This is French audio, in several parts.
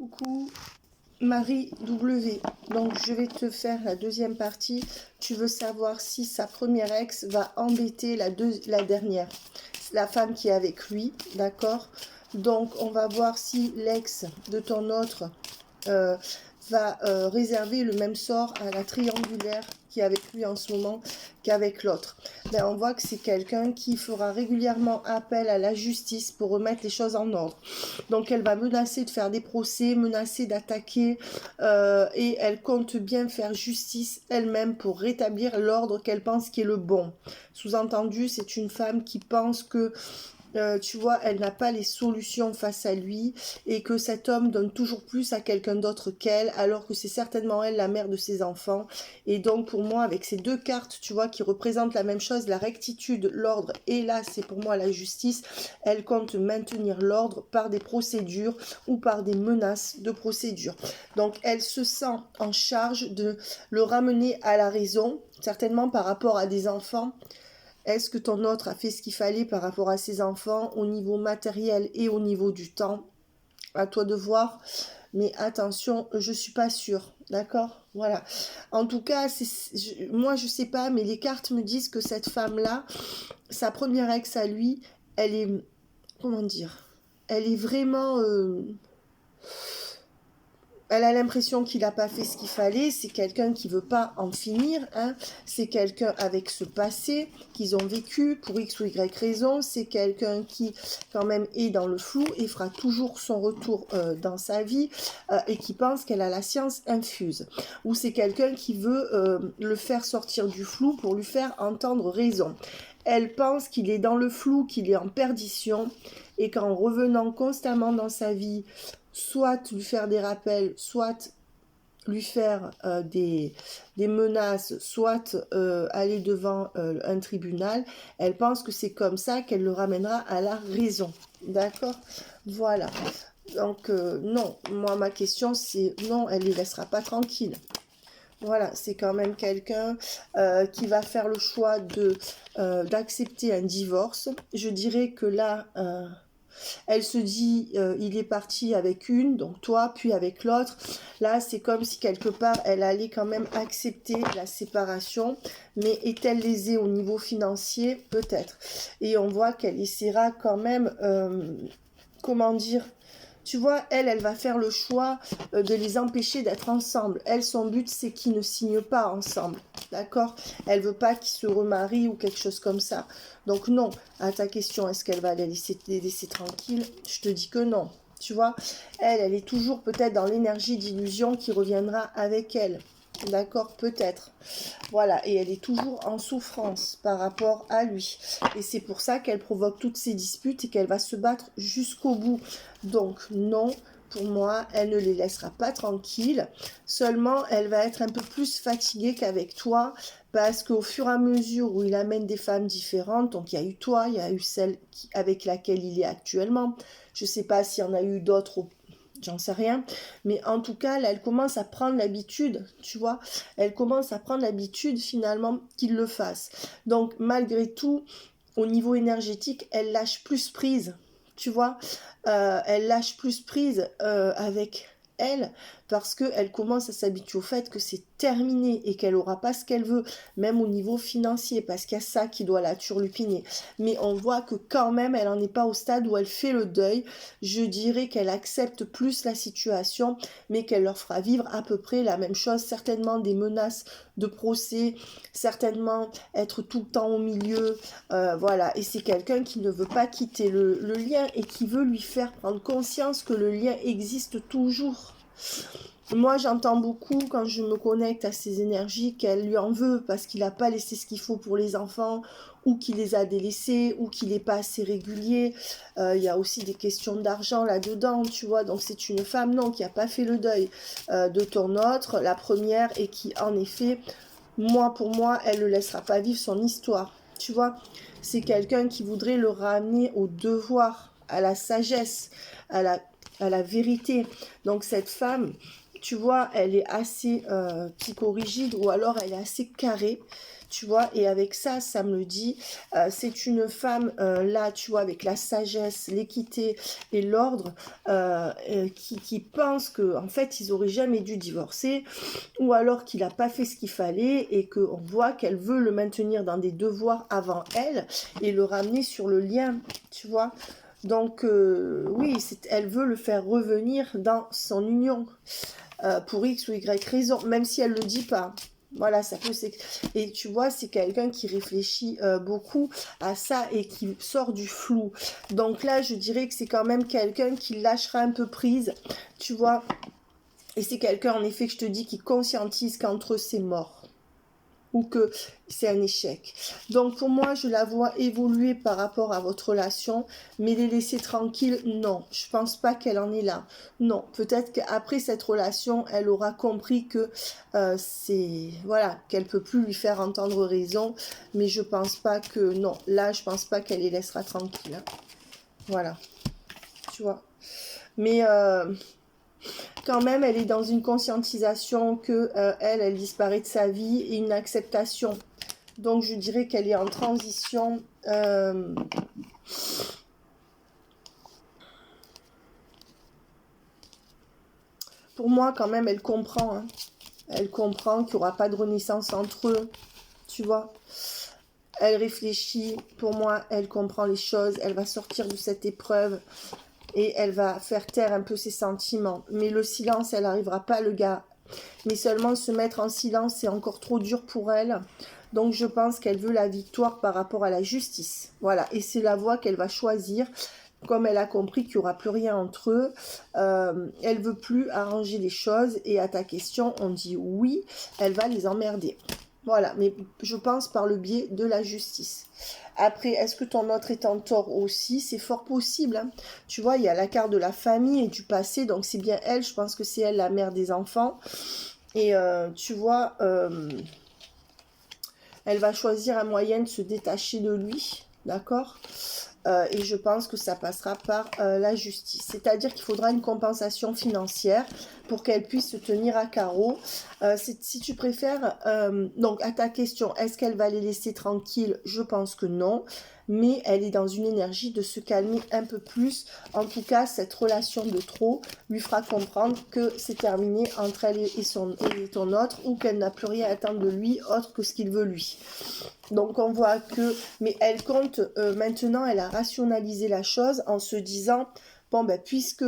Coucou Marie W. Donc je vais te faire la deuxième partie. Tu veux savoir si sa première ex va embêter la dernière, la femme qui est avec lui, d'accord? Donc on va voir si l'ex de ton autre va réserver le même sort à la triangulaire qui est avec lui en ce moment qu'avec l'autre. Ben, on voit que c'est quelqu'un qui fera régulièrement appel à la justice pour remettre les choses en ordre. Donc elle va menacer de faire des procès, menacer d'attaquer et elle compte bien faire justice elle-même pour rétablir l'ordre qu'elle pense qui est le bon. Sous-entendu, c'est une femme qui pense que tu vois, elle n'a pas les solutions face à lui et que cet homme donne toujours plus à quelqu'un d'autre qu'elle, alors que c'est certainement elle la mère de ses enfants. Et donc pour moi, avec ces deux cartes, tu vois, qui représentent la même chose, la rectitude, l'ordre, et là c'est pour moi la justice, elle compte maintenir l'ordre par des procédures ou par des menaces de procédure. Donc elle se sent en charge de le ramener à la raison, certainement par rapport à des enfants. Est-ce que ton autre a fait ce qu'il fallait par rapport à ses enfants au niveau matériel et au niveau du temps? À toi de voir. Mais attention, je suis pas sûre. D'accord? Voilà. En tout cas, moi je sais pas, mais les cartes me disent que cette femme-là, sa première ex à lui, elle est... Comment dire? Elle est vraiment... elle a l'impression qu'il n'a pas fait ce qu'il fallait, c'est quelqu'un qui veut pas en finir, hein. C'est quelqu'un avec ce passé qu'ils ont vécu pour X ou Y raison, c'est quelqu'un qui quand même est dans le flou et fera toujours son retour dans sa vie et qui pense qu'elle a la science infuse. Ou c'est quelqu'un qui veut le faire sortir du flou pour lui faire entendre raison. Elle pense qu'il est dans le flou, qu'il est en perdition et qu'en revenant constamment dans sa vie, soit lui faire des rappels, soit lui faire des menaces, soit aller devant un tribunal, elle pense que c'est comme ça qu'elle le ramènera à la raison. D'accord? Voilà. Donc non, moi ma question c'est non, elle ne les laissera pas tranquilles. Voilà, c'est quand même quelqu'un qui va faire le choix d'accepter un divorce. Je dirais que là... elle se dit, il est parti avec une, donc toi, puis avec l'autre. Là, c'est comme si quelque part, elle allait quand même accepter la séparation. Mais est-elle lésée au niveau financier? Peut-être. Et on voit qu'elle essaiera quand même, comment dire... Tu vois, elle va faire le choix de les empêcher d'être ensemble. Elle, son but, c'est qu'ils ne signent pas ensemble. D'accord? Elle veut pas qu'ils se remarient ou quelque chose comme ça. Donc non, à ta question, est-ce qu'elle va les laisser tranquilles? Je te dis que non. Tu vois, elle est toujours peut-être dans l'énergie d'illusion qui reviendra avec elle. D'accord, peut-être. Voilà, et elle est toujours en souffrance par rapport à lui. Et c'est pour ça qu'elle provoque toutes ces disputes et qu'elle va se battre jusqu'au bout. Donc non, pour moi, elle ne les laissera pas tranquilles. Seulement, elle va être un peu plus fatiguée qu'avec toi parce qu'au fur et à mesure où il amène des femmes différentes, donc il y a eu toi, il y a eu celle avec laquelle il est actuellement. Je ne sais pas s'il y en a eu d'autres j'en sais rien, mais en tout cas, là, elle commence à prendre l'habitude, tu vois, elle commence à prendre l'habitude finalement qu'il le fasse. Donc, malgré tout, au niveau énergétique, elle lâche plus prise, tu vois, elle lâche plus prise avec elle, parce qu'elle commence à s'habituer au fait que c'est terminé et qu'elle n'aura pas ce qu'elle veut, même au niveau financier, parce qu'il y a ça qui doit la turlupiner. Mais on voit que quand même, elle n'en est pas au stade où elle fait le deuil. Je dirais qu'elle accepte plus la situation, mais qu'elle leur fera vivre à peu près la même chose, certainement des menaces de procès, certainement être tout le temps au milieu, voilà. Et c'est quelqu'un qui ne veut pas quitter le lien et qui veut lui faire prendre conscience que le lien existe toujours. Moi, j'entends beaucoup quand je me connecte à ces énergies qu'elle lui en veut parce qu'il n'a pas laissé ce qu'il faut pour les enfants ou qu'il les a délaissés ou qu'il n'est pas assez régulier. Il y a aussi des questions d'argent là-dedans, tu vois. Donc, c'est une femme, non, qui n'a pas fait le deuil de ton autre, la première, et qui, en effet, pour moi, elle ne laissera pas vivre son histoire. Tu vois, c'est quelqu'un qui voudrait le ramener au devoir, à la sagesse, à la vérité. Donc, cette femme... tu vois, elle est assez psychorigide ou alors elle est assez carrée. Tu vois, et avec ça, ça me le dit, c'est une femme, là, tu vois, avec la sagesse, l'équité et l'ordre, qui pense que en fait, ils auraient jamais dû divorcer, ou alors qu'il n'a pas fait ce qu'il fallait, et qu'on voit qu'elle veut le maintenir dans des devoirs avant elle, et le ramener sur le lien, tu vois. Donc, oui, elle veut le faire revenir dans son union, pour X ou Y raison, même si elle ne le dit pas. Voilà, ça peut et tu vois, c'est quelqu'un qui réfléchit beaucoup à ça et qui sort du flou. Donc là, je dirais que c'est quand même quelqu'un qui lâchera un peu prise, tu vois. Et c'est quelqu'un, en effet, que je te dis, qui conscientise qu'entre eux, c'est mort. Ou que c'est un échec. Donc pour moi, je la vois évoluer par rapport à votre relation, mais les laisser tranquilles, non. Je pense pas qu'elle en est là. Non, peut-être qu'après cette relation, elle aura compris que voilà, qu'elle peut plus lui faire entendre raison, mais je pense pas que, non, là, je pense pas qu'elle les laissera tranquilles. Hein. Voilà, tu vois. Mais quand même, elle est dans une conscientisation que elle disparaît de sa vie et une acceptation. Donc, je dirais qu'elle est en transition. Pour moi, quand même, elle comprend. Hein. Elle comprend qu'il n'y aura pas de renaissance entre eux. Tu vois. Elle réfléchit. Pour moi, elle comprend les choses. Elle va sortir de cette épreuve. Et elle va faire taire un peu ses sentiments. Mais le silence, elle n'arrivera pas, le gars. Mais seulement se mettre en silence, c'est encore trop dur pour elle. Donc je pense qu'elle veut la victoire par rapport à la justice. Voilà, et c'est la voie qu'elle va choisir. Comme elle a compris qu'il n'y aura plus rien entre eux, elle veut plus arranger les choses. Et à ta question, on dit oui, elle va les emmerder. Voilà, mais je pense par le biais de la justice. Après, est-ce que ton autre est en tort aussi? C'est fort possible. Hein. Tu vois, il y a la carte de la famille et du passé, donc c'est bien elle, je pense que c'est elle la mère des enfants. Et tu vois, elle va choisir un moyen de se détacher de lui, d'accord? Et je pense que ça passera par la justice. C'est-à-dire qu'il faudra une compensation financière pour qu'elle puisse se tenir à carreau. Si tu préfères, donc à ta question, est-ce qu'elle va les laisser tranquilles? Je pense que non. Mais elle est dans une énergie de se calmer un peu plus. En tout cas, cette relation de trop lui fera comprendre que c'est terminé entre elle et ton autre, ou qu'elle n'a plus rien à attendre de lui autre que ce qu'il veut lui. Donc on voit que, mais elle compte maintenant, elle a rationalisé la chose en se disant, bon ben puisque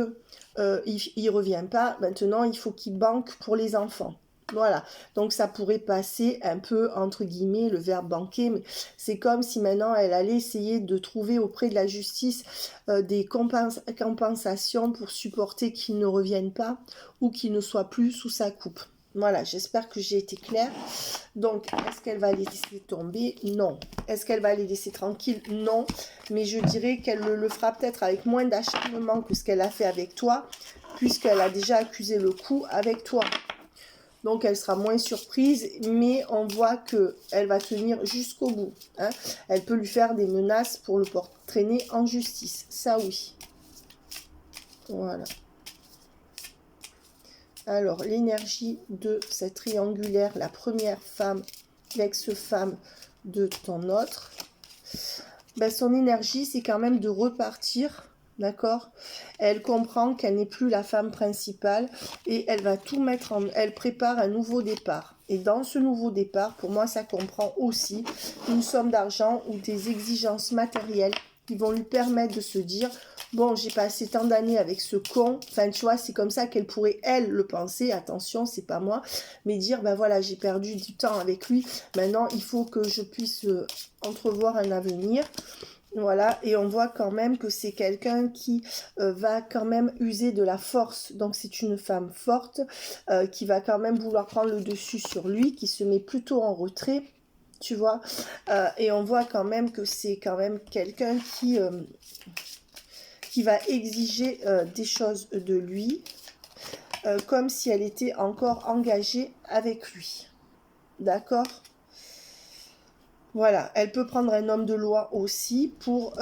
il revient pas, maintenant il faut qu'il banque pour les enfants. Voilà, donc ça pourrait passer un peu entre guillemets le verbe banquer, mais c'est comme si maintenant elle allait essayer de trouver auprès de la justice des compensations pour supporter qu'il ne revienne pas ou qu'il ne soit plus sous sa coupe. Voilà, j'espère que j'ai été claire. Donc, est-ce qu'elle va les laisser tomber? Non. Est-ce qu'elle va les laisser tranquilles? Non. Mais je dirais qu'elle le fera peut-être avec moins d'acharnement que ce qu'elle a fait avec toi, puisqu'elle a déjà accusé le coup avec toi. Donc, elle sera moins surprise, mais on voit qu'elle va tenir jusqu'au bout. Hein. Elle peut lui faire des menaces pour le traîner en justice. Ça, oui. Voilà. Alors, l'énergie de cette triangulaire, la première femme, l'ex-femme de ton autre, ben, son énergie, c'est quand même de repartir, d'accord? Elle comprend qu'elle n'est plus la femme principale et elle va tout mettre en... Elle prépare un nouveau départ. Et dans ce nouveau départ, pour moi, ça comprend aussi une somme d'argent ou des exigences matérielles qui vont lui permettre de se dire... Bon, j'ai passé tant d'années avec ce con. Enfin, tu vois, c'est comme ça qu'elle pourrait, elle, le penser. Attention, c'est pas moi. Mais dire, ben voilà, j'ai perdu du temps avec lui. Maintenant, il faut que je puisse entrevoir un avenir. Voilà, et on voit quand même que c'est quelqu'un qui va quand même user de la force. Donc, c'est une femme forte qui va quand même vouloir prendre le dessus sur lui, qui se met plutôt en retrait. Tu vois, et on voit quand même que c'est quand même quelqu'un qui va exiger des choses de lui, comme si elle était encore engagée avec lui. D'accord? Voilà, elle peut prendre un homme de loi aussi pour...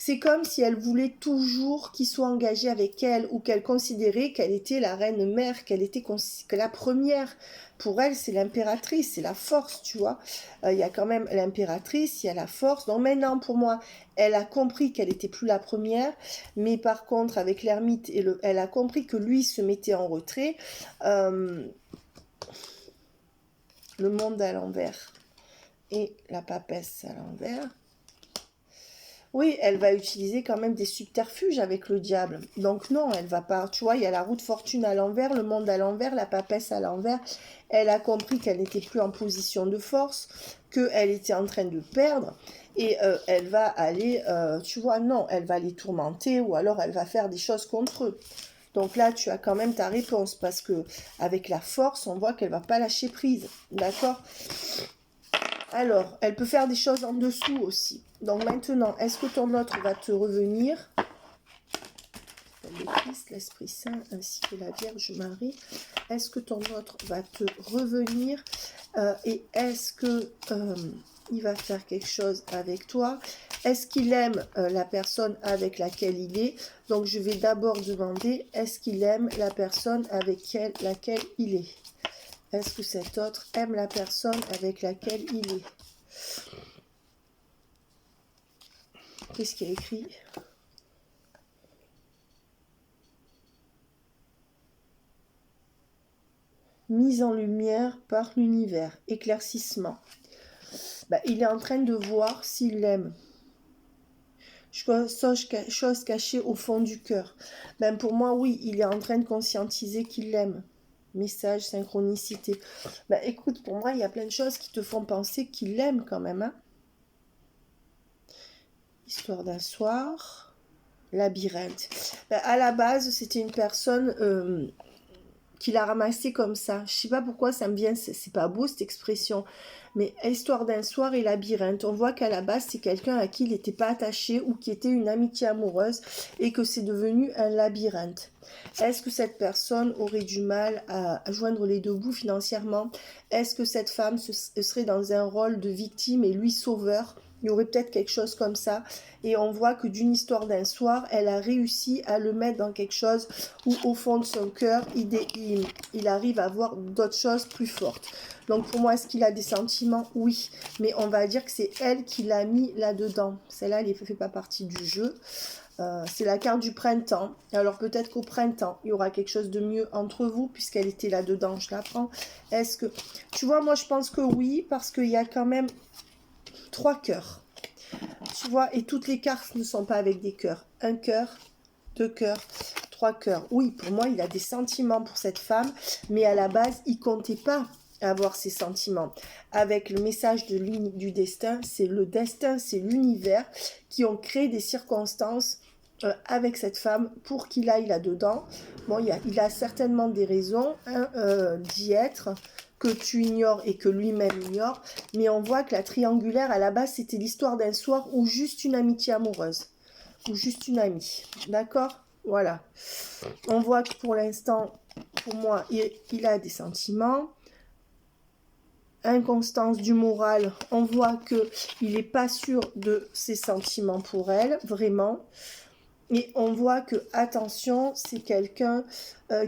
C'est comme si elle voulait toujours qu'il soit engagé avec elle ou qu'elle considérait qu'elle était la reine mère, qu'elle était que la première. Pour elle, c'est l'impératrice, c'est la force, tu vois. Il y a quand même l'impératrice, il y a la force. Donc maintenant, pour moi, elle a compris qu'elle n'était plus la première, mais par contre, avec l'ermite, elle a compris que lui se mettait en retrait. Le monde à l'envers et la papesse à l'envers. Oui, elle va utiliser quand même des subterfuges avec le diable. Donc non, elle va pas... Tu vois, il y a la roue de fortune à l'envers, le monde à l'envers, la papesse à l'envers. Elle a compris qu'elle n'était plus en position de force, qu'elle était en train de perdre. Et elle va aller... tu vois, non, elle va les tourmenter ou alors elle va faire des choses contre eux. Donc là, tu as quand même ta réponse parce que avec la force, on voit qu'elle va pas lâcher prise. D'accord ? Alors, elle peut faire des choses en dessous aussi. Donc maintenant, est-ce que ton autre va te revenir? Le Christ, l'Esprit Saint, ainsi que la Vierge Marie. Est-ce que ton autre va te revenir? Et est-ce que il va faire quelque chose avec toi? Est-ce qu'il aime la personne avec laquelle il est? Donc, je vais d'abord demander, est-ce qu'il aime la personne avec laquelle il est? Est-ce que cet autre aime la personne avec laquelle il est? Qu'est-ce qu'il y a écrit? Mise en lumière par l'univers, éclaircissement. Bah, il est en train de voir s'il l'aime. Chose cachée au fond du cœur. Ben pour moi, oui, il est en train de conscientiser qu'il l'aime. Message, synchronicité. Ben écoute, pour moi, il y a plein de choses qui te font penser qu'il l'aime quand même. Hein. Histoire d'un soir. Labyrinthe. Ben, à la base, c'était une personne qu'il a ramassé comme ça. Je sais pas pourquoi ça me vient, c'est pas beau cette expression. Mais histoire d'un soir et labyrinthe. On voit qu'à la base, c'est quelqu'un à qui il n'était pas attaché ou qui était une amitié amoureuse et que c'est devenu un labyrinthe. Est-ce que cette personne aurait du mal à joindre les deux bouts financièrement? Est-ce que cette femme serait dans un rôle de victime et lui sauveur? Il y aurait peut-être quelque chose comme ça. Et on voit que d'une histoire d'un soir, elle a réussi à le mettre dans quelque chose où au fond de son cœur, il arrive à voir d'autres choses plus fortes. Donc pour moi, est-ce qu'il a des sentiments? Oui. Mais on va dire que c'est elle qui l'a mis là-dedans. Celle-là, elle ne fait pas partie du jeu. C'est la carte du printemps. Alors peut-être qu'au printemps, il y aura quelque chose de mieux entre vous, puisqu'elle était là-dedans, je la prends. Est-ce que... Tu vois, moi je pense que oui, parce qu'il y a quand même 3 cœurs. Tu vois, et toutes les cartes ne sont pas avec des cœurs. 1 cœur, 2 cœurs, 3 cœurs. Oui, pour moi, il a des sentiments pour cette femme, mais à la base, il comptait pas avoir ces sentiments. Avec le message du destin, c'est le destin, c'est l'univers qui ont créé des circonstances avec cette femme pour qu'il aille là-dedans. Bon, il a certainement des raisons d'y être, que tu ignores et que lui-même ignore, mais on voit que la triangulaire, à la base, c'était l'histoire d'un soir ou juste une amitié amoureuse, ou juste une amie, d'accord? Voilà. On voit que pour l'instant, pour moi, il a des sentiments. Inconstance du moral, on voit qu'il n'est pas sûr de ses sentiments pour elle, vraiment. Et on voit que, attention, c'est quelqu'un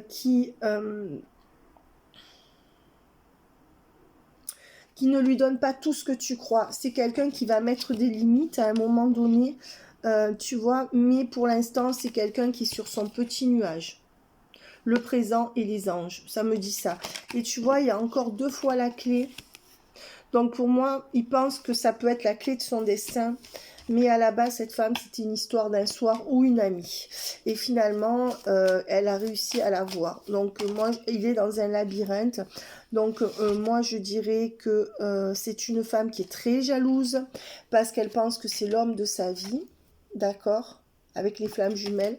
qui ne lui donne pas tout ce que tu crois. C'est quelqu'un qui va mettre des limites à un moment donné, tu vois, mais pour l'instant, c'est quelqu'un qui est sur son petit nuage. Le présent et les anges, ça me dit ça. Et tu vois, il y a encore 2 fois la clé. Donc pour moi, il pense que ça peut être la clé de son destin. Mais à la base, cette femme, c'était une histoire d'un soir ou une amie. Et finalement, elle a réussi à la voir. Donc moi, il est dans un labyrinthe. Donc moi, je dirais que c'est une femme qui est très jalouse parce qu'elle pense que c'est l'homme de sa vie. D'accord ? Avec les flammes jumelles.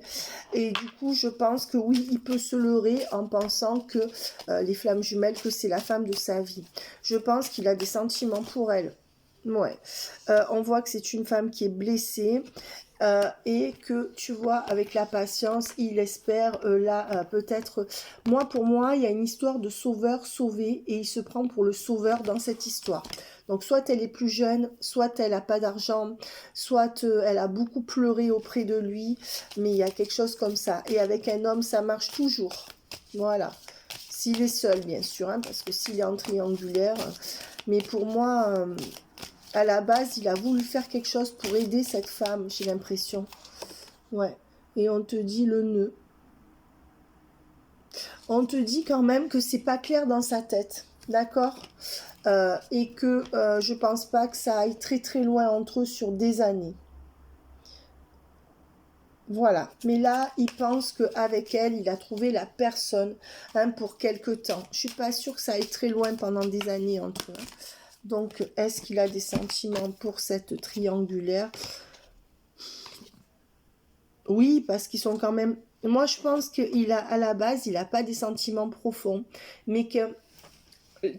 Et du coup, je pense que oui, il peut se leurrer en pensant que les flammes jumelles, que c'est la femme de sa vie. Je pense qu'il a des sentiments pour elle. Ouais. On voit que c'est une femme qui est blessée et que, tu vois, avec la patience, il espère peut-être... Pour moi, il y a une histoire de sauveur sauvé et il se prend pour le sauveur dans cette histoire. Donc soit elle est plus jeune, soit elle n'a pas d'argent, soit elle a beaucoup pleuré auprès de lui, mais il y a quelque chose comme ça. Et avec un homme, ça marche toujours. Voilà. S'il est seul, bien sûr, hein, parce que s'il est en triangulaire. Mais pour moi, à la base, il a voulu faire quelque chose pour aider cette femme, j'ai l'impression. Ouais. Et on te dit le nœud. On te dit quand même que c'est pas clair dans sa tête. D'accord, et que je pense pas que ça aille très très loin entre eux sur des années. Voilà, mais là, il pense qu'avec elle, il a trouvé la personne, hein, pour quelque temps. Je suis pas sûre que ça aille très loin pendant des années entre eux. Donc, est-ce qu'il a des sentiments pour cette triangulaire? Oui, parce qu'ils sont quand même... Moi, je pense qu'il a, à la base, il n'a pas des sentiments profonds, mais que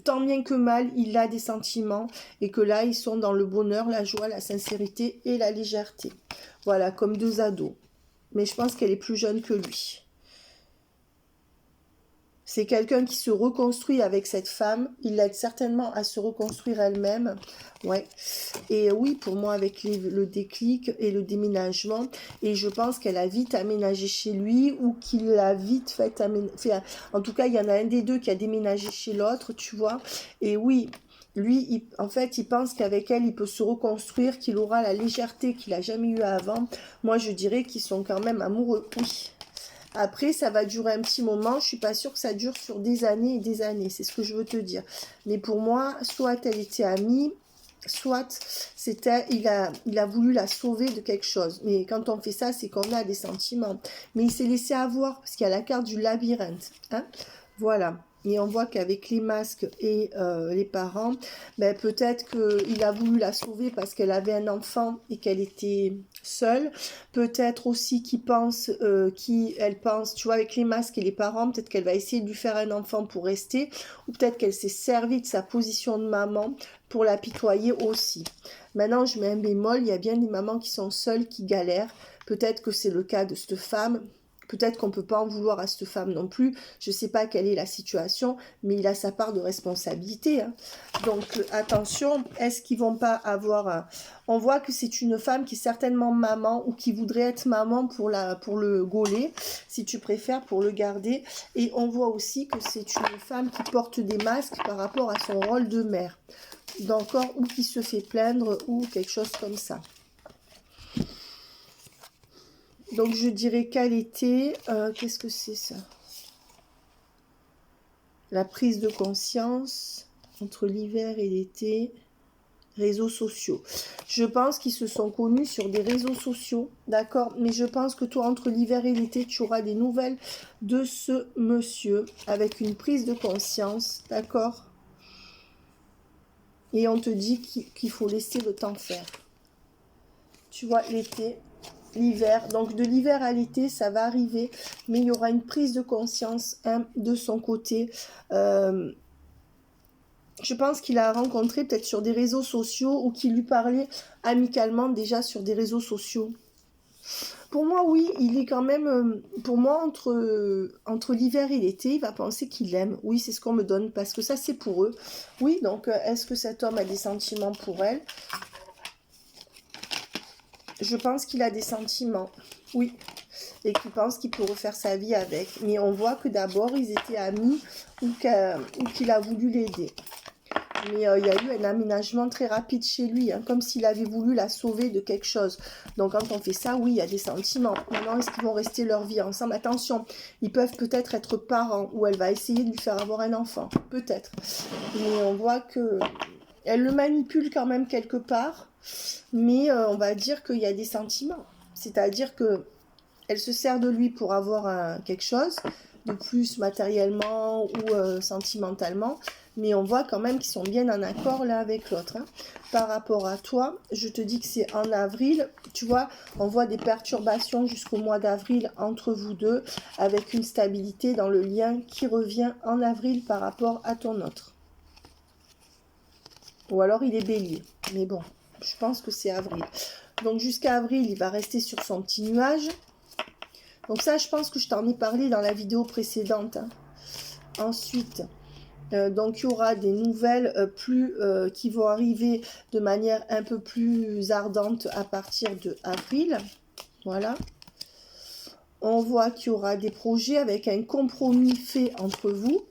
tant bien que mal, il a des sentiments et que là, ils sont dans le bonheur, la joie, la sincérité et la légèreté. Voilà, comme deux ados. Mais je pense qu'elle est plus jeune que lui. C'est quelqu'un qui se reconstruit avec cette femme. Il l'aide certainement à se reconstruire elle-même. Ouais. Et oui, pour moi, avec le déclic et le déménagement. Et je pense qu'elle a vite aménagé chez lui ou qu'il l'a vite fait aménager. En tout cas, il y en a un des deux qui a déménagé chez l'autre, tu vois. Et oui, lui, en fait, il pense qu'avec elle, il peut se reconstruire, qu'il aura la légèreté qu'il n'a jamais eue avant. Moi, je dirais qu'ils sont quand même amoureux. Oui. Après, ça va durer un petit moment. Je suis pas sûre que ça dure sur des années et des années. C'est ce que je veux te dire. Mais pour moi, soit elle était amie, soit c'était, il a voulu la sauver de quelque chose. Mais quand on fait ça, c'est qu'on a des sentiments. Mais il s'est laissé avoir parce qu'il y a la carte du labyrinthe. Hein, voilà. Et on voit qu'avec les masques et les parents, ben peut-être qu'il a voulu la sauver parce qu'elle avait un enfant et qu'elle était seule. Peut-être aussi qu'il pense, elle pense, tu vois, avec les masques et les parents, peut-être qu'elle va essayer de lui faire un enfant pour rester. Ou peut-être qu'elle s'est servie de sa position de maman pour l'apitoyer aussi. Maintenant, je mets un bémol, il y a bien des mamans qui sont seules, qui galèrent. Peut-être que c'est le cas de cette femme. Peut-être qu'on ne peut pas en vouloir à cette femme non plus. Je ne sais pas quelle est la situation, mais il a sa part de responsabilité. Hein. Donc, attention, est-ce qu'ils vont pas avoir... On voit que c'est une femme qui est certainement maman ou qui voudrait être maman pour le gauler, si tu préfères, pour le garder. Et on voit aussi que c'est une femme qui porte des masques par rapport à son rôle de mère. D'encore, ou qui se fait plaindre, ou quelque chose comme ça. Donc, je dirais qu'elle était... qu'est-ce que c'est ça? La prise de conscience entre l'hiver et l'été. Réseaux sociaux. Je pense qu'ils se sont connus sur des réseaux sociaux, d'accord? Mais je pense que toi, entre l'hiver et l'été, tu auras des nouvelles de ce monsieur avec une prise de conscience, d'accord? Et on te dit qu'il faut laisser le temps faire. Tu vois, l'été... l'hiver, donc de l'hiver à l'été, ça va arriver, mais il y aura une prise de conscience de son côté. Je pense qu'il a rencontré peut-être sur des réseaux sociaux ou qu'il lui parlait amicalement déjà sur des réseaux sociaux. Pour moi, oui, il est quand même, pour moi, entre l'hiver et l'été, il va penser qu'il l'aime. Oui, c'est ce qu'on me donne, parce que ça, c'est pour eux. Oui, donc, est-ce que cet homme a des sentiments pour elle? Je pense qu'il a des sentiments, oui, et qu'il pense qu'il peut refaire sa vie avec. Mais on voit que d'abord, ils étaient amis ou qu'il a voulu l'aider. Mais il y a eu un aménagement très rapide chez lui, hein, comme s'il avait voulu la sauver de quelque chose. Donc quand on fait ça, oui, il y a des sentiments. Maintenant, est-ce qu'ils vont rester leur vie ensemble? Attention, ils peuvent peut-être être parents, ou elle va essayer de lui faire avoir un enfant. Peut-être. Mais on voit que elle le manipule quand même quelque part. Mais on va dire qu'il y a des sentiments. C'est-à-dire que elle se sert de lui pour avoir quelque chose de plus matériellement ou sentimentalement. Mais on voit quand même qu'ils sont bien en accord l'un avec l'autre. Hein. Par rapport à toi, je te dis que c'est en avril. Tu vois, on voit des perturbations jusqu'au mois d'avril entre vous deux, avec une stabilité dans le lien qui revient en avril par rapport à ton autre. Ou alors il est bélier. Mais bon, je pense que c'est avril. Donc jusqu'à avril, il va rester sur son petit nuage. Donc ça, je pense que je t'en ai parlé dans la vidéo précédente. Hein. Ensuite... Donc, il y aura des nouvelles qui vont arriver de manière un peu plus ardente à partir de avril. Voilà. On voit qu'il y aura des projets avec un compromis fait entre vous,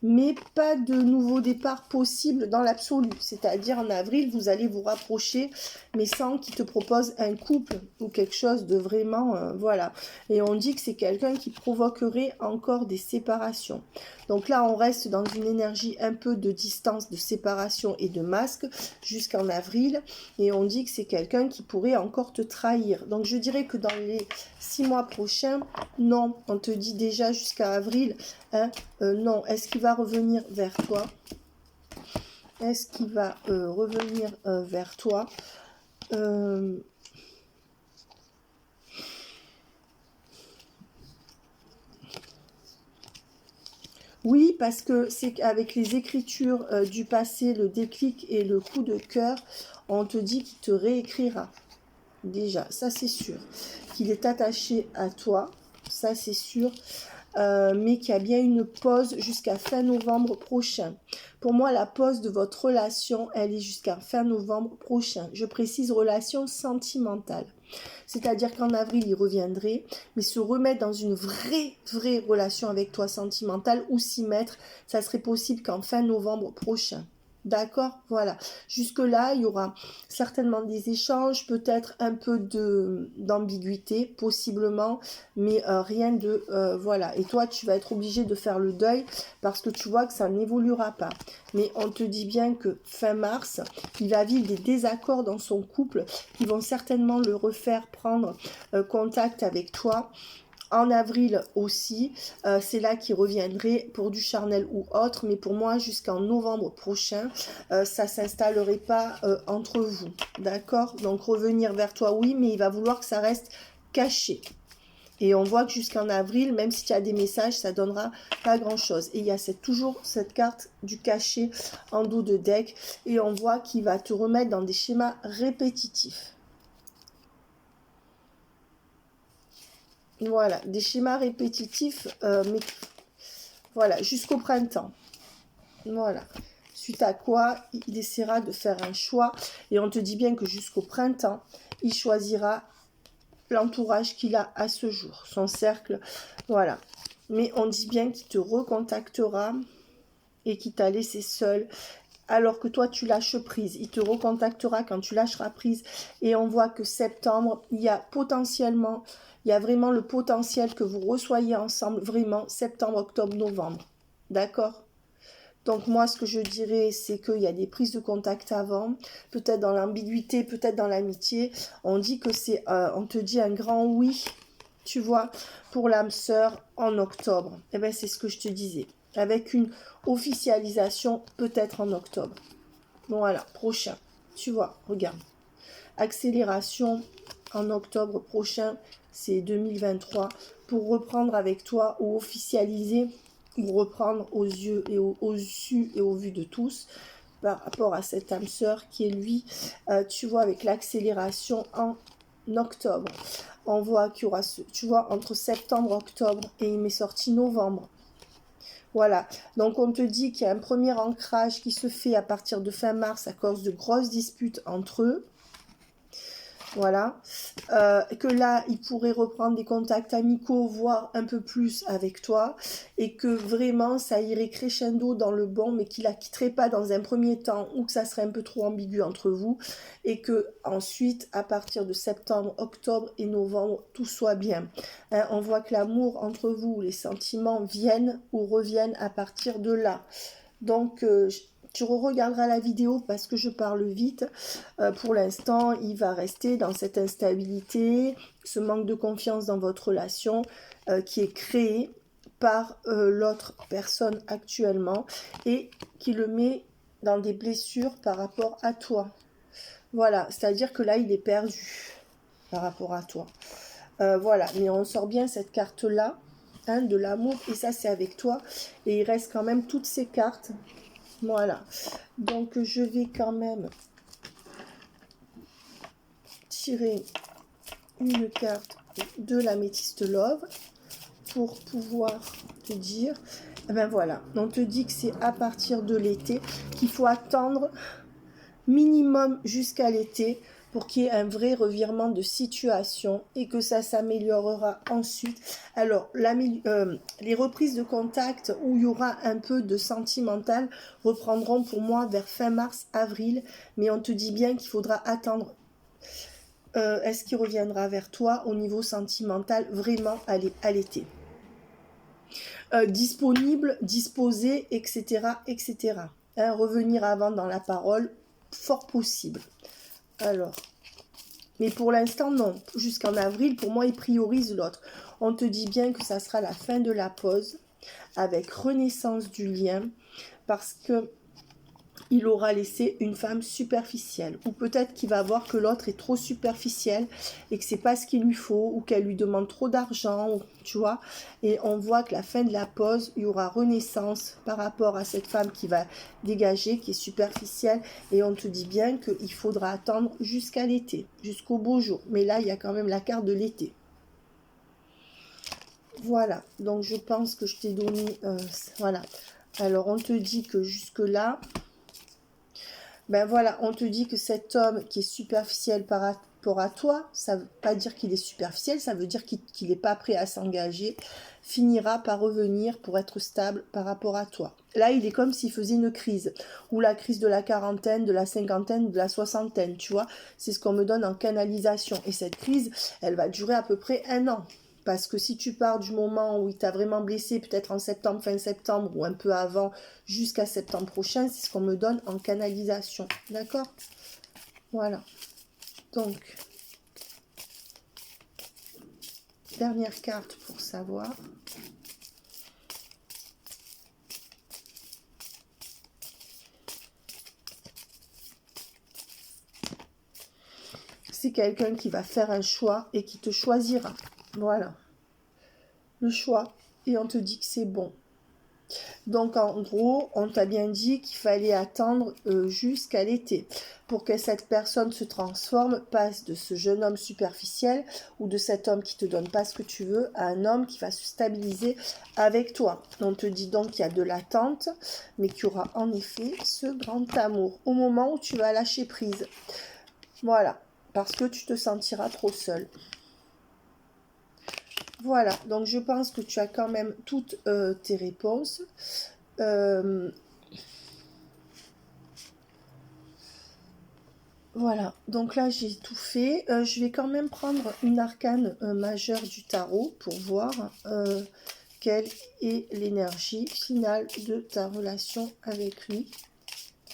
mais pas de nouveau départ possible dans l'absolu. C'est-à-dire en avril, vous allez vous rapprocher, mais sans qu'il te propose un couple ou quelque chose de vraiment... voilà. Et on dit que c'est quelqu'un qui provoquerait encore des séparations. Donc là, on reste dans une énergie un peu de distance, de séparation et de masque jusqu'en avril. Et on dit que c'est quelqu'un qui pourrait encore te trahir. Donc je dirais que dans les 6 mois prochains, non, on te dit déjà jusqu'à avril, hein, non. Est-ce qu'il va revenir vers toi? Est-ce qu'il va revenir vers toi? Oui, parce que c'est qu'avec les écritures du passé, le déclic et le coup de cœur, on te dit qu'il te réécrira. Déjà, ça c'est sûr. Qu'il est attaché à toi, ça c'est sûr. Mais qu'il y a bien une pause jusqu'à fin novembre prochain. Pour moi, la pause de votre relation, elle est jusqu'à fin novembre prochain. Je précise relation sentimentale. C'est-à-dire qu'en avril, il reviendrait, mais se remettre dans une vraie relation avec toi sentimentale ou s'y mettre, ça serait possible qu'en fin novembre prochain. D'accord? Voilà. Jusque-là, il y aura certainement des échanges, peut-être un peu d'ambiguïté, possiblement, mais rien de... voilà. Et toi, tu vas être obligé de faire le deuil parce que tu vois que ça n'évoluera pas. Mais on te dit bien que fin mars, il va vivre des désaccords dans son couple qui vont certainement le refaire prendre contact avec toi. En avril aussi, c'est là qu'il reviendrait pour du charnel ou autre, mais pour moi jusqu'en novembre prochain, ça s'installerait pas entre vous, d'accord? Donc revenir vers toi, oui, mais il va vouloir que ça reste caché. Et on voit que jusqu'en avril, même si tu as des messages, ça donnera pas grand-chose. Et il y a toujours cette carte du cachet en dos de deck, et on voit qu'il va te remettre dans des schémas répétitifs. Voilà, des schémas répétitifs, mais voilà, jusqu'au printemps. Voilà. Suite à quoi, il essaiera de faire un choix. Et on te dit bien que jusqu'au printemps, il choisira l'entourage qu'il a à ce jour, son cercle. Voilà. Mais on dit bien qu'il te recontactera et qu'il t'a laissé seul. Alors que toi, tu lâches prise. Il te recontactera quand tu lâcheras prise. Et on voit que septembre, il y a potentiellement... Il y a vraiment le potentiel que vous resoyez ensemble, vraiment, septembre, octobre, novembre. D'accord? Donc moi, ce que je dirais, c'est qu'il y a des prises de contact avant, peut-être dans l'ambiguïté, peut-être dans l'amitié. On dit que c'est, on te dit un grand oui, tu vois, pour l'âme sœur en octobre. Eh bien, c'est ce que je te disais. Avec une officialisation, peut-être en octobre. Voilà, prochain. Tu vois, regarde. Accélération en octobre prochain, c'est 2023, pour reprendre avec toi ou officialiser ou reprendre aux yeux et aux su et au vu de tous par rapport à cette âme sœur qui est lui, tu vois, avec l'accélération en octobre. On voit qu'il y aura, tu vois, entre septembre, octobre, et il m'est sorti novembre. Voilà, donc on te dit qu'il y a un premier ancrage qui se fait à partir de fin mars à cause de grosses disputes entre eux. Voilà, que là, il pourrait reprendre des contacts amicaux, voire un peu plus avec toi, et que vraiment, ça irait crescendo dans le bon, mais qu'il la quitterait pas dans un premier temps, ou que ça serait un peu trop ambigu entre vous, et que ensuite, à partir de septembre, octobre et novembre, tout soit bien. Hein, on voit que l'amour entre vous, les sentiments viennent ou reviennent à partir de là. Donc, tu regarderas la vidéo parce que je parle vite. Pour l'instant, il va rester dans cette instabilité, ce manque de confiance dans votre relation qui est créé par l'autre personne actuellement et qui le met dans des blessures par rapport à toi. Voilà, c'est-à-dire que là, il est perdu par rapport à toi. Voilà, mais on sort bien cette carte-là, hein, de l'amour, et ça, c'est avec toi. Et il reste quand même toutes ces cartes. Voilà, donc je vais quand même tirer une carte de l'améthyste love pour pouvoir te dire. Ben voilà, on te dit que c'est à partir de l'été qu'il faut attendre minimum jusqu'à l'été pour qu'il y ait un vrai revirement de situation et que ça s'améliorera ensuite. Alors, les reprises de contact où il y aura un peu de sentimental reprendront pour moi vers fin mars, avril, mais on te dit bien qu'il faudra attendre. Est-ce qu'il reviendra vers toi au niveau sentimental vraiment à l'été? Disponible, disposé, etc. etc. Hein, revenir avant dans la parole, fort possible. Alors, mais pour l'instant, non. Jusqu'en avril, pour moi, il priorise l'autre. On te dit bien que ça sera la fin de la pause, avec renaissance du lien, parce que il aura laissé une femme superficielle. Ou peut-être qu'il va voir que l'autre est trop superficielle et que c'est pas ce qu'il lui faut, ou qu'elle lui demande trop d'argent, tu vois. Et on voit que la fin de la pause, il y aura renaissance par rapport à cette femme qui va dégager, qui est superficielle. Et on te dit bien qu'il faudra attendre jusqu'à l'été, jusqu'au beau jour. Mais là, il y a quand même la carte de l'été. Voilà, donc je pense que je t'ai donné... voilà. Alors, on te dit que jusque-là... Ben voilà, on te dit que cet homme qui est superficiel par rapport à toi, ça ne veut pas dire qu'il est superficiel, ça veut dire qu'il n'est pas prêt à s'engager, finira par revenir pour être stable par rapport à toi. Là, il est comme s'il faisait une crise, ou la crise de la quarantaine, de la cinquantaine, de la soixantaine, tu vois. C'est ce qu'on me donne en canalisation. Et cette crise, elle va durer à peu près 1 an. Parce que si tu pars du moment où il t'a vraiment blessé, peut-être en septembre, fin septembre, ou un peu avant, jusqu'à septembre prochain, c'est ce qu'on me donne en canalisation. D'accord? Voilà. Donc, dernière carte pour savoir. C'est quelqu'un qui va faire un choix et qui te choisira. Voilà. Le choix. Et on te dit que c'est bon. Donc en gros, on t'a bien dit qu'il fallait attendre jusqu'à l'été pour que cette personne se transforme, passe de ce jeune homme superficiel ou de cet homme qui te donne pas ce que tu veux à un homme qui va se stabiliser avec toi. On te dit donc qu'il y a de l'attente, mais qu'il y aura en effet ce grand amour au moment où tu vas lâcher prise. Voilà, parce que tu te sentiras trop seul. Voilà, donc je pense que tu as quand même toutes tes réponses. Voilà, donc là j'ai tout fait. Je vais quand même prendre une arcane majeure du tarot pour voir quelle est l'énergie finale de ta relation avec lui.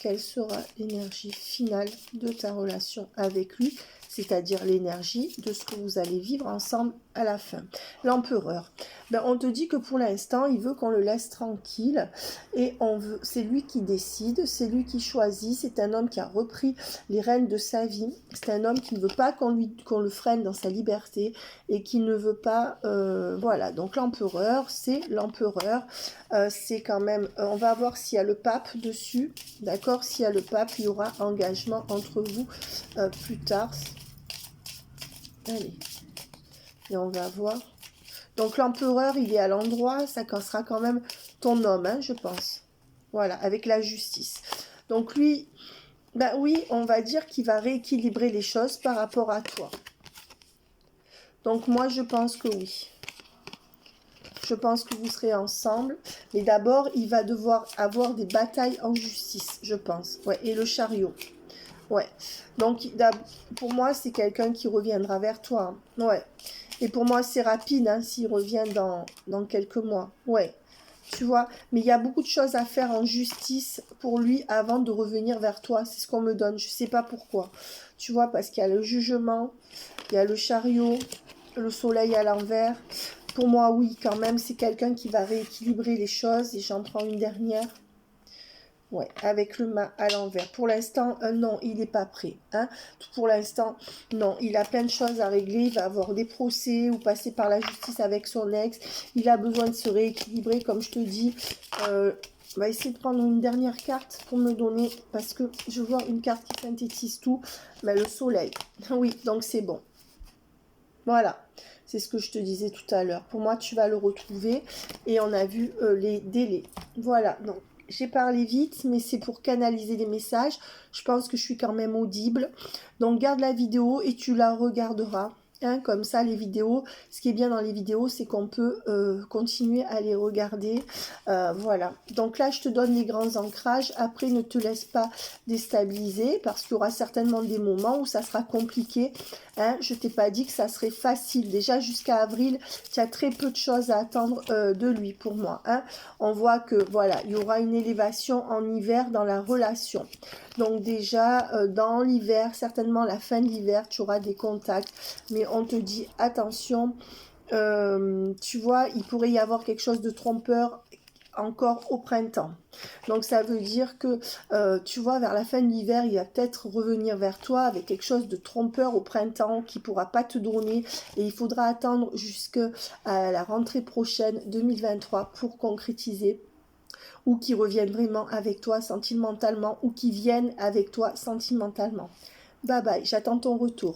Quelle sera l'énergie finale de ta relation avec lui, c'est-à-dire l'énergie de ce que vous allez vivre ensemble à la fin. L'empereur, ben, on te dit que pour l'instant, il veut qu'on le laisse tranquille et c'est lui qui décide, c'est lui qui choisit, c'est un homme qui a repris les rênes de sa vie, c'est un homme qui ne veut pas qu'on le freine dans sa liberté et qui ne veut pas, voilà, donc l'empereur, c'est c'est quand même, on va voir s'il y a le pape dessus, d'accord, s'il y a le pape, il y aura engagement entre vous plus tard. Allez, et on va voir. Donc l'empereur, il est à l'endroit, ça sera quand même ton homme, hein, je pense. Voilà, avec la justice. Donc lui, ben oui, on va dire qu'il va rééquilibrer les choses par rapport à toi. Donc moi, je pense que oui. Je pense que vous serez ensemble. Mais d'abord, il va devoir avoir des batailles en justice, je pense. Ouais, et le chariot. Ouais. Donc, pour moi, c'est quelqu'un qui reviendra vers toi. Hein. Ouais. Et pour moi, c'est rapide, hein, s'il revient dans quelques mois. Ouais. Tu vois. Mais il y a beaucoup de choses à faire en justice pour lui avant de revenir vers toi. C'est ce qu'on me donne. Je ne sais pas pourquoi. Tu vois, parce qu'il y a le jugement, il y a le chariot, le soleil à l'envers. Pour moi, oui, quand même, c'est quelqu'un qui va rééquilibrer les choses. Et j'en prends une dernière. Ouais, avec le mât à l'envers. Pour l'instant, non, il n'est pas prêt. Hein. Pour l'instant, non, il a plein de choses à régler. Il va avoir des procès ou passer par la justice avec son ex. Il a besoin de se rééquilibrer, comme je te dis. On va essayer de prendre une dernière carte pour me donner, parce que je vois une carte qui synthétise tout. Mais le soleil. Oui, donc c'est bon. Voilà. C'est ce que je te disais tout à l'heure. Pour moi, tu vas le retrouver. Et on a vu les délais. Voilà, donc j'ai parlé vite, mais c'est pour canaliser les messages. Je pense que je suis quand même audible. Donc garde la vidéo et tu la regarderas. Hein, comme ça, les vidéos, ce qui est bien dans les vidéos, c'est qu'on peut continuer à les regarder. Voilà. Donc là, je te donne les grands ancrages. Après, ne te laisse pas déstabiliser parce qu'il y aura certainement des moments où ça sera compliqué. Hein, je t'ai pas dit que ça serait facile. Déjà, jusqu'à avril, tu as très peu de choses à attendre de lui pour moi. Hein. On voit que, voilà, il y aura une élévation en hiver dans la relation. Donc déjà, dans l'hiver, certainement la fin de l'hiver, tu auras des contacts. Mais on te dit, attention, tu vois, il pourrait y avoir quelque chose de trompeur encore au printemps. Donc ça veut dire que, tu vois, vers la fin de l'hiver, il va peut-être revenir vers toi avec quelque chose de trompeur au printemps qui ne pourra pas te donner. Et il faudra attendre jusqu'à la rentrée prochaine, 2023, pour concrétiser. Ou qui reviennent vraiment avec toi sentimentalement, ou qui viennent avec toi sentimentalement. Bye bye, j'attends ton retour.